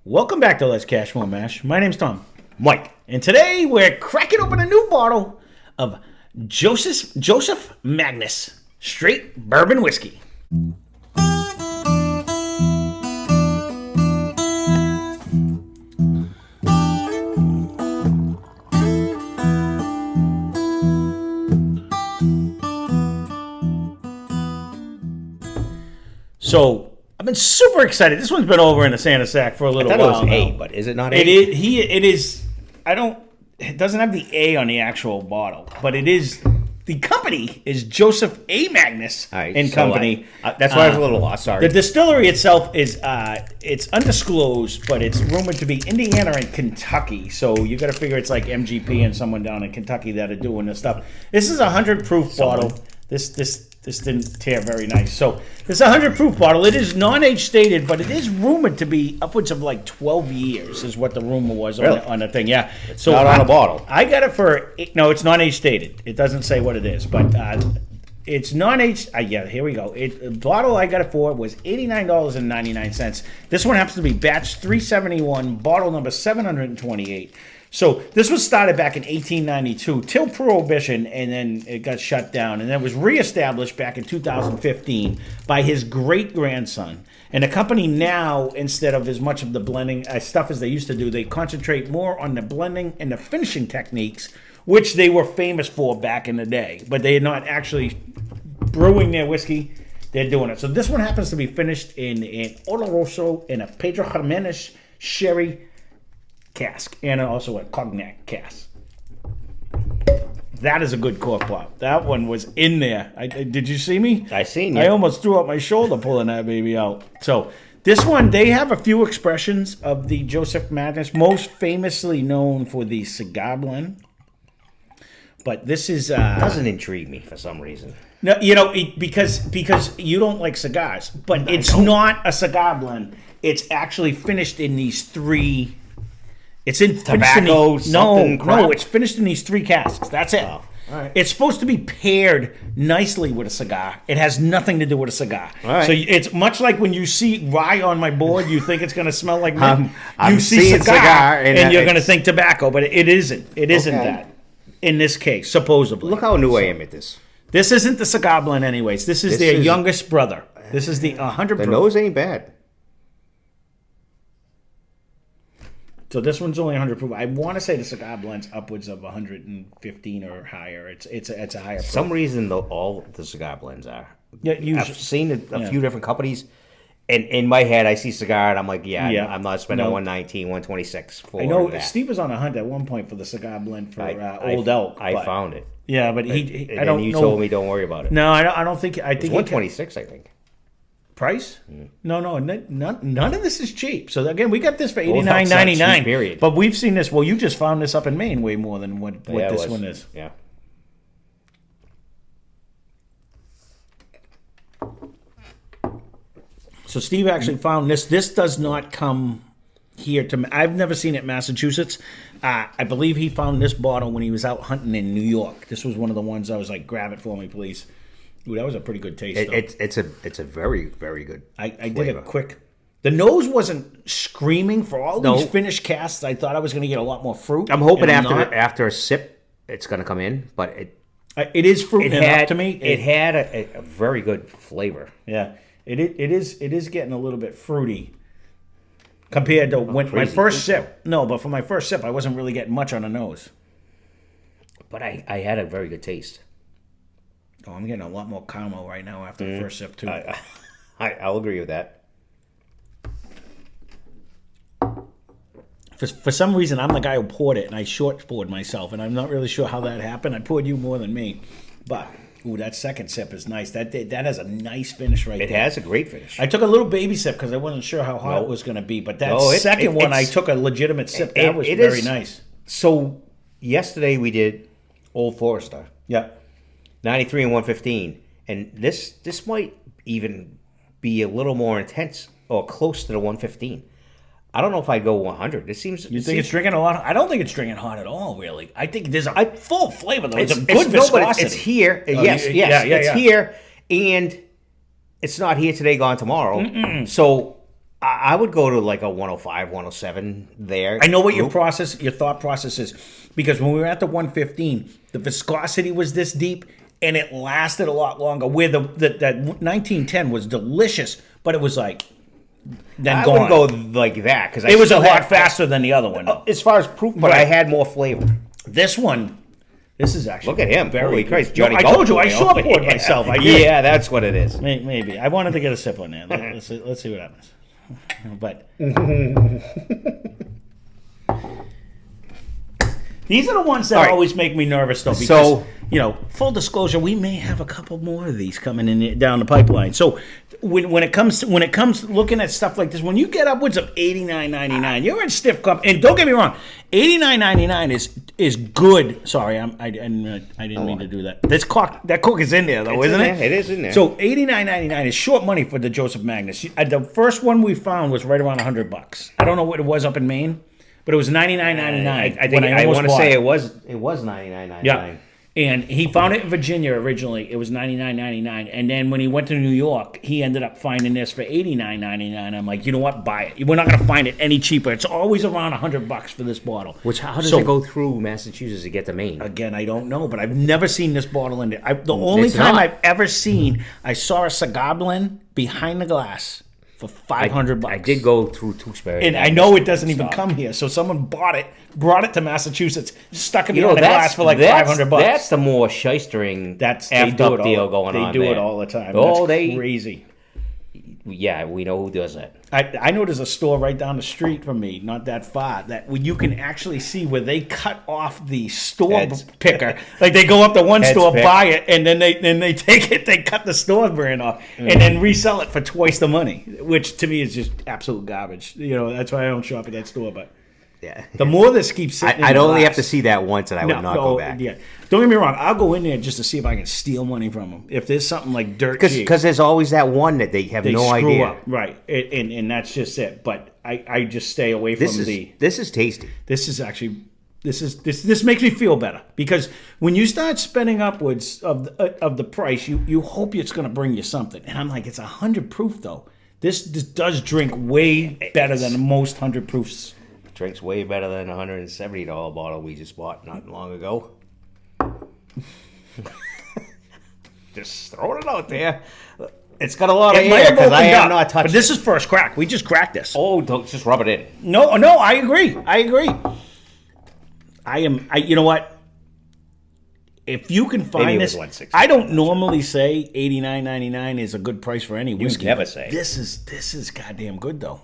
Welcome back to Lesscashmoremash. My name's Tom. Mike. And today we're cracking open a new bottle of Joseph Magnus straight bourbon whiskey. So I've been super excited. This one's been over in the Santa Sack for a little while. I thought it was now. A, but is it not A? It is. It doesn't have the A on the actual bottle, but it is. The company is Joseph A. Magnus and Company. That's why I was a little lost. Sorry. The distillery itself is it's undisclosed, but it's rumored to be Indiana and Kentucky. So you got to figure it's like MGP and someone down in Kentucky that are doing this stuff. This is a 100 proof bottle. This didn't tear very nice. So this is a 100 proof bottle. It is non-age stated, but it is rumored to be upwards of like 12 years is what the rumor was on the thing. Yeah. It's not on a bottle. I got it for, no, it's non-age stated. It doesn't say what it is, but it's non-age. Yeah, here we go. The bottle I got it for was $89.99. This one happens to be batch 371, bottle number 728. So this was started back in 1892 till Prohibition, and then it got shut down, and then it was reestablished back in 2015 by his great-grandson. And the company now, instead of as much of the blending stuff as they used to do, they concentrate more on the blending and the finishing techniques, which they were famous for back in the day. But they are not actually brewing their whiskey. They're doing it. So this one happens to be finished in Oloroso in a Pedro Jimenez Sherry cask, and also a Cognac cask. That is a good cork pop. That one was in there. Did you see me? I seen you. I almost threw up my shoulder pulling that baby out. So this one, they have a few expressions of the Joseph Magnus, most famously known for the cigar blend. But this is doesn't intrigue me for some reason. No, because you don't like cigars, but it's not a cigar blend. It's actually finished in these three. It's in tobacco. No, it's finished in these three casks. That's it. Oh, all right. It's supposed to be paired nicely with a cigar. It has nothing to do with a cigar. All right. So it's much like when you see rye on my board, you think it's going to smell like mint. I'm you see cigar and you're going to it's- think tobacco, but it isn't. It isn't Okay. that. In this case, supposedly. Look how new I am at this. This isn't the cigar blend, anyways. This is their youngest brother. This is the 100 The proof. nose ain't bad. So this one's only 100 proof. I want to say the cigar blend's upwards of 115 or higher. It's a higher. For some reason, all the cigar blends are. Yeah, I've seen a few different companies, and in my head, I see cigar, and I'm like, I'm not spending 119, 126 for I know that. Steve was on a hunt at one point for the cigar blend for Old Elk. I found it. Yeah, but And I don't you know. told me don't worry about it. No, I don't think. I think It's 126, I think. Price? No, none of this is cheap. So again, we got this for Well, that's not cheap, $89.99. period. But we've seen this. Well, you just found this up in Maine way more than what Yeah, this one is. Yeah. So Steve actually found this. This does not come here to. I've never seen it in Massachusetts. I believe he found this bottle when he was out hunting in New York. This was one of the ones I was like, grab it for me, please. Ooh, that was a pretty good taste. It's a very, very good I did flavor. a quick. The nose wasn't screaming for all these finished casts. I thought I was going to get a lot more fruit. I'm hoping and after a sip, it's going to come in, but it is fruit enough to me. It had a very good flavor. Yeah, it is getting a little bit fruity compared to when my first sip. No, but for my first sip, I wasn't really getting much on the nose. But I had a very good taste. Oh, I'm getting a lot more caramel right now after the first sip too. I'll agree with that. For some reason, I'm the guy who poured it, and I short poured myself, and I'm not really sure how that happened. I poured you more than me, but that second sip is nice. That has a nice finish right there. It has a great finish. I took a little baby sip because I wasn't sure how hot it was going to be, but that second one, I took a legitimate sip. That was very nice. So yesterday we did Old Forester. Yeah. 93 and 115, and this might even be a little more intense or close to the 115. I don't know if I'd go 100. It's it's drinking a lot? I don't think it's drinking hot at all, really. I think there's a full flavor, though. It's a good viscosity. It's here. It's here, and it's not here today, gone tomorrow. So I would go to like a 105, 107 there. I know what your thought process is, because when we were at the 115, the viscosity was this deep and it lasted a lot longer. Where that 1910 was delicious, but it was like then I gone. wouldn't go like that because It was a lot faster than the other one, though. as far as proof, but I had more flavor. This one, this is actually Look at him! very Holy good. Christ, No, Johnny! I told you I Golf short Boy. poured myself. I did. Yeah, that's what it is. Maybe I wanted to get a sip on there. Let's see what happens. But these are the ones that always make me nervous, though. Because full disclosure, we may have a couple more of these coming in down the pipeline. So when it comes looking at stuff like this, when you get upwards of $89.99, you're in stiff cup. And don't get me wrong, $89.99 is good. Sorry, I didn't mean to do that. That cork is in there though, isn't it? It is in there. So $89.99 is short money for the Joseph Magnus. The first one we found was right around $100. I don't know what it was up in Maine, but it was $99.99. I think I want to say it was $99.99. Yeah. And he found it in Virginia originally. It was $99.99. And then when he went to New York, he ended up finding this for $89.99. I'm like, you know what? Buy it. We're not going to find it any cheaper. It's always around $100 for this bottle. How does it go through Massachusetts to get to Maine? Again, I don't know, but I've never seen this bottle in there. The only time I've ever seen, I saw a cigar blend behind the glass for $500. I did go through Tewksbury. And I know it doesn't even come here. So someone bought it, brought it to Massachusetts, stuck it behind the glass for like $500. That's the more shystering effed up deal going on there. They do it all the time. That's crazy. Yeah, we know who does that. I know there's a store right down the street from me, not that far, that you can actually see where they cut off the store picker. Like they go up to one store, buy it, and then they take it, they cut the store brand off, and then resell it for twice the money, which to me is just absolute garbage. That's why I don't shop at that store. But yeah, the more this keeps sitting, I'd only have to see that once, and I would not go back. Yeah, don't get me wrong. I'll go in there just to see if I can steal money from them. If there's something like dirt cheap, because there's always that one that they have no idea. Up. Right, and that's just it. But I just stay away from the. This is tasty. This is actually. This makes me feel better, because when you start spending upwards of the price, you hope it's going to bring you something. And I'm like, it's 100 proof though. This does drink way better than most 100 proofs. Drinks way better than a $170 bottle we just bought not long ago. Just throwing it out there. It's got a lot of air because I have not touched it. But this is first crack. We just cracked this. Oh, don't just rub it in. No, I agree. You know what? If you can find this, I don't normally say $89.99 is a good price for any whiskey. You never say. This is goddamn good though.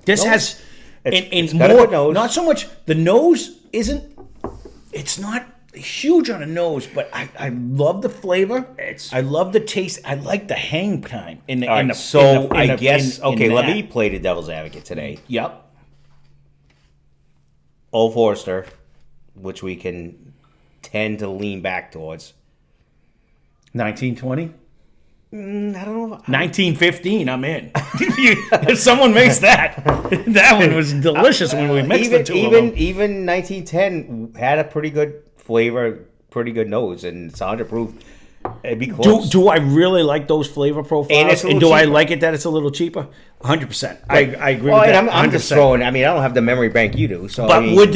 This has it's more, got a good nose. Not so much the nose it's not huge on the nose, but I love the flavor. I love the taste. I like the hang time let me play the devil's advocate today. Yep. Old Forester, which we can tend to lean back towards. 1920? I don't know. 1915, I'm in. If someone makes that one was delicious when we mixed the two of them. Even 1910 had a pretty good flavor, pretty good nose, and it's 100 proof. It'd be close. Do I really like those flavor profiles? And do I like it that it's a little cheaper? 100%. I agree with that. I'm just throwing. I don't have the memory bank you do. So, but would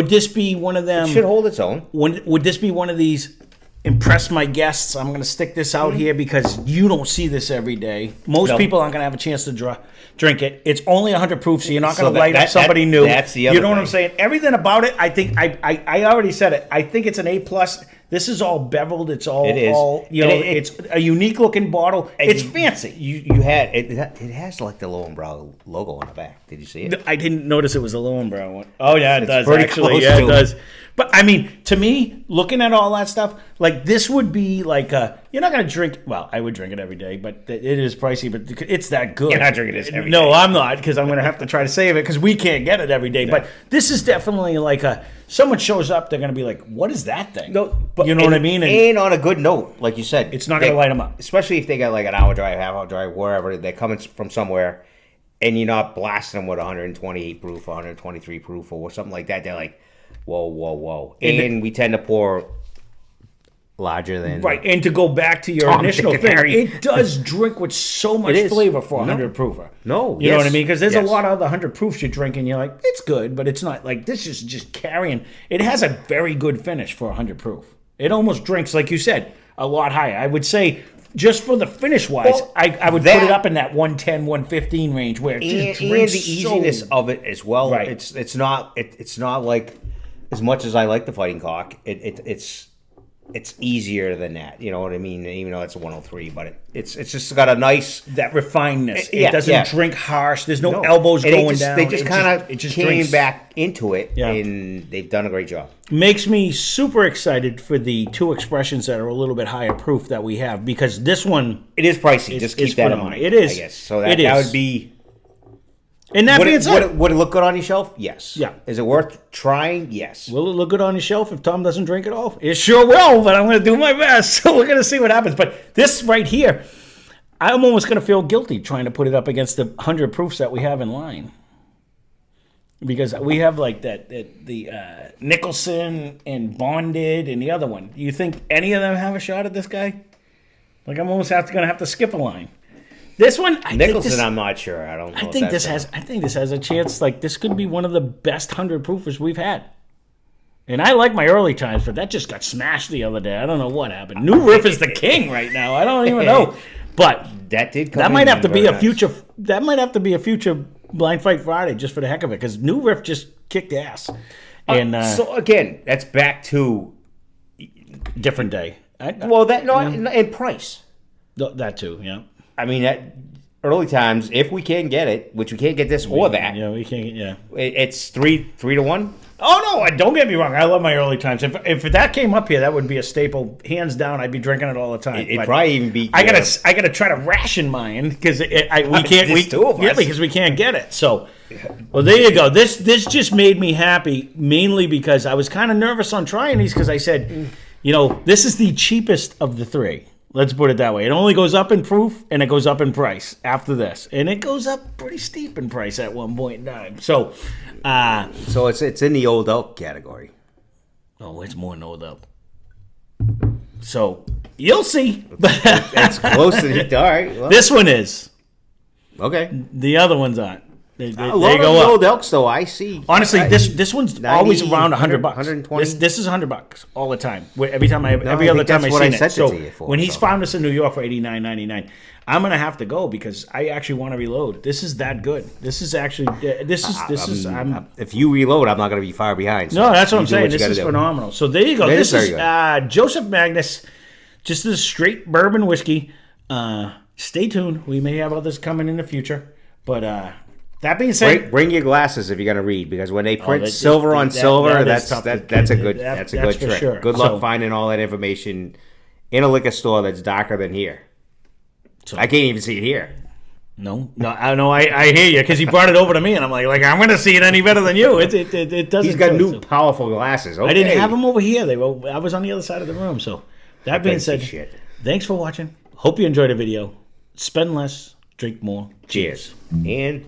this be one of them? It should hold its own. Would this be one of these? Impress my guests. I'm going to stick this out here because you don't see this every day. Most people aren't going to have a chance to drink it. It's only 100 proof, so you're not going to light up somebody new. That's the other You know what thing. I'm saying? Everything about it, I think I already said it. I think it's an A+. This is all beveled. It's all. It is. It's a unique looking bottle. It's fancy. You had it has like the Lowenbrow logo on the back. Did you see it? I didn't notice it was a Lowenbrow one. Oh yeah, it does pretty actually. close Yeah, to it does. But I mean, to me, looking at all that stuff, like this would be like you're not gonna drink. Well, I would drink it every day, but it is pricey. But it's that good. You're not drinking this every day. No, I'm not, because I'm gonna have to try to save it because we can't get it every day. Yeah. But this is definitely like someone shows up, they're gonna be like, "What is that thing?" No, but you know what I mean. And on a good note, like you said, it's not gonna light them up, especially if they got like an hour drive, half hour drive, wherever they're coming from somewhere, and you're not blasting them with 128 proof, 123 proof, or something like that. They're like, whoa. And we tend to pour larger than Right, and to go back to your Tom, initial Dick, thing, and Harry. it does drink with so much is. flavor for a No. 100 proofer. No, You know yes, what I mean? Because there's a yes. lot of other 100 proofs you drink, and you're like, it's good, but it's not like this is just carrying. It has a very good finish for a 100 proof. It almost drinks, like you said, a lot higher. I would say, just for the finish wise, Well, I would put it up in that 110, 115 range where it just and drinks the easiness so, of it as well. Right. It's not like, as much as I like the Fighting Cock, it's easier than that. You know what I mean? Even though it's a 103, but it's just got a nice. that refinedness. Yeah, It doesn't yeah. drink harsh. There's no No. elbows And going down. They just kind of just came drinks. back into it, Yeah. and they've done a great job. Makes me super excited for the two expressions that are a little bit higher proof that we have, because this one, It is pricey. It's- Just keep it's that in phenomenal. mind. It is. I guess. So It that is. would be. and that Would being it, said, would it look good on your shelf? Yes. Yeah. Is it worth trying? Yes. will it look good on your shelf if Tom doesn't drink it all? It sure will, but I'm going to do my best. So we're going to see what happens. But this right here, I'm almost going to feel guilty trying to put it up against the 100 proofs that we have in line. Because we have like the Nicholson and Bonded and the other one. Do you think any of them have a shot at this guy? Like, I'm almost going to have to skip a line. This one, I think Nicholson, this- I'm not sure. I don't know. I think this has a chance. Like, this could be one of the best 100 proofers we've had. And I like my early times, but that just got smashed the other day. I don't know what happened. New Riff is the king right now. I don't even know. But that did come that might in have to be very a nice. future. That might have to be a future Blind Fight Friday just for the heck of it, because New Riff just kicked ass. And So again, that's back to different day. and price. That too. Yeah. I mean, that early times, if we can get it, which we can't get this or that, Yeah, we can't. Yeah. it's 3 to 1. Oh no! Don't get me wrong. I love my early times. If that came up here, that would be a staple, hands down. I'd be drinking it all the time. It'd But probably even be. I gotta try to ration mine because we can't. There's two of us. Because we can't get it. So, well, there you go. This just made me happy, mainly because I was kind of nervous on trying these because I said, this is the cheapest of the three. Let's put it that way. It only goes up in proof and it goes up in price after this, and it goes up pretty steep in price at one point in time. So. So it's in the old elk category. Oh, it's more than old up. So you'll see. It's close to the. All right. Well, This one is. okay. The other ones aren't. They A lot of go the up. old elks, though, I see. Honestly, I- this one's 90, always around $100. 120. This is $100 all the time. Every time every I other think time that's I what seen I it. sent it So to you for, when he's so. found us in New York for $89.99, I'm gonna have to go because I actually want to reload. This is that good. This is actually If you reload, I'm not going to be far behind. So No, that's what you I'm do saying. you This gotta is do. phenomenal. So there you go. It This is is very good. Joseph Magnus. Just a straight bourbon whiskey. Stay tuned. We may have others coming in the future. But that being said, Bring your glasses if you're going to read, because when they print that- silver on that- silver, that is that's tough to- that's a good that's good for trick. sure. Good luck So- finding all that information in a liquor store that's darker than here. I can't even see it here. no, I know. I hear you because he brought it over to me, and I'm like I'm going to see it any better than you. It doesn't. He's got so- new so- powerful glasses. Okay. I didn't have them over here. I was on the other side of the room. So that being Couldn't see said, shit. thanks for watching. Hope you enjoyed the video. Spend less, drink more. Cheers. And.